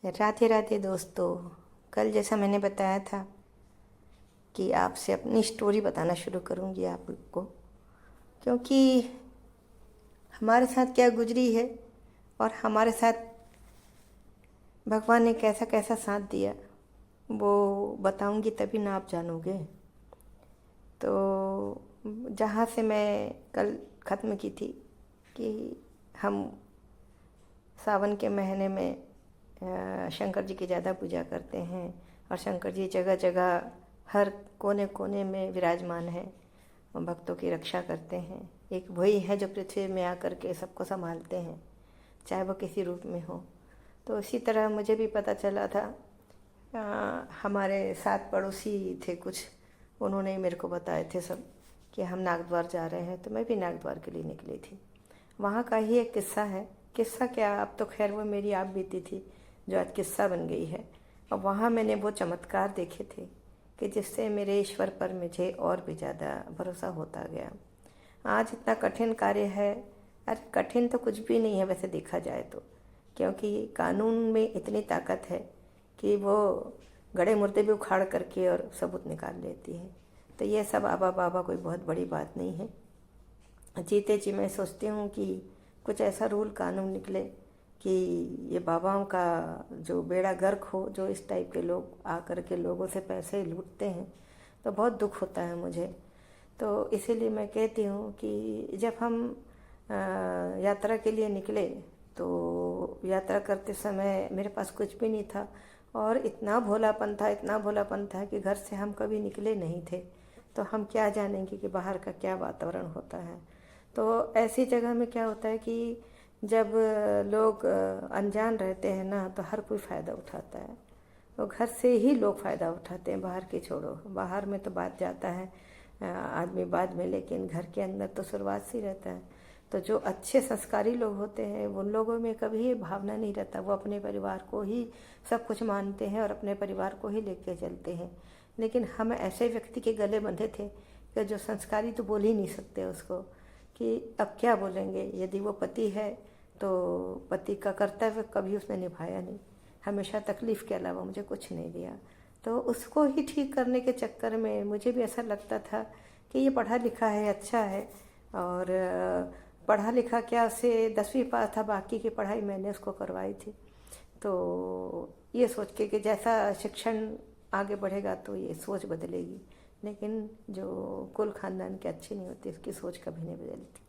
राधे राधे दोस्तों। कल जैसा मैंने बताया था कि आपसे अपनी स्टोरी बताना शुरू करूंगी आपको, क्योंकि हमारे साथ क्या गुजरी है और हमारे साथ भगवान ने कैसा कैसा साथ दिया वो बताऊंगी, तभी ना आप जानोगे। तो जहाँ से मैं कल ख़त्म की थी कि हम सावन के महीने में शंकर जी की ज़्यादा पूजा करते हैं और शंकर जी जगह जगह हर कोने कोने में विराजमान हैं, भक्तों की रक्षा करते हैं। एक वही है जो पृथ्वी में आकर के सबको संभालते हैं, चाहे वो किसी रूप में हो। तो इसी तरह मुझे भी पता चला था, हमारे साथ पड़ोसी थे कुछ, उन्होंने मेरे को बताए थे सब कि हम नागद्वार जा रहे हैं। तो मैं भी नागद्वार के लिए निकली थी। वहाँ का ही एक किस्सा है। किस्सा क्या, अब तो खैर वो मेरी आप बीती थी जो आज किस्सा बन गई है। और वहाँ मैंने वो चमत्कार देखे थे कि जिससे मेरे ईश्वर पर मुझे और भी ज़्यादा भरोसा होता गया। आज इतना कठिन कार्य है, अरे कठिन तो कुछ भी नहीं है वैसे देखा जाए तो, क्योंकि कानून में इतनी ताकत है कि वो गड़े मुर्दे भी उखाड़ करके और सबूत निकाल लेती है। तो ये सब आबा बाबा कोई बहुत बड़ी बात नहीं है। जीते जी मैं सोचती हूँ कि कुछ ऐसा रूल कानून निकले कि ये बाबाओं का जो बेड़ा गर्क हो, जो इस टाइप के लोग आकर के लोगों से पैसे लूटते हैं। तो बहुत दुख होता है मुझे। तो इसीलिए मैं कहती हूँ कि जब हम यात्रा के लिए निकले तो यात्रा करते समय मेरे पास कुछ भी नहीं था और इतना भोलापन था, इतना भोलापन था कि घर से हम कभी निकले नहीं थे। तो हम क्या जानेंगे कि बाहर का क्या वातावरण होता है। तो ऐसी जगह में क्या होता है कि जब लोग अनजान रहते हैं ना, तो हर कोई फ़ायदा उठाता है। तो घर से ही लोग फ़ायदा उठाते हैं, बाहर के छोड़ो। बाहर में तो बात जाता है आदमी बाद में, लेकिन घर के अंदर तो शुरुआत से ही रहता है। तो जो अच्छे संस्कारी लोग होते हैं उन लोगों में कभी ये भावना नहीं रहता, वो अपने परिवार को ही सब कुछ मानते हैं और अपने परिवार को ही लेके चलते हैं। लेकिन हम ऐसे व्यक्ति के गले बंधे थे कि जो संस्कारी तो बोल ही नहीं सकते उसको, कि अब क्या बोलेंगे। यदि वो पति है तो पति का कर्तव्य कभी उसने निभाया नहीं, हमेशा तकलीफ़ के अलावा मुझे कुछ नहीं दिया। तो उसको ही ठीक करने के चक्कर में मुझे भी ऐसा लगता था कि ये पढ़ा लिखा है, अच्छा है, और पढ़ा लिखा क्या, से 10वीं पास था, बाकी की पढ़ाई मैंने उसको करवाई थी। तो ये सोच के कि जैसा शिक्षण आगे बढ़ेगा तो ये सोच बदलेगी, लेकिन जो कुल खानदान के अच्छी नहीं होती उसकी सोच कभी नहीं बदलती।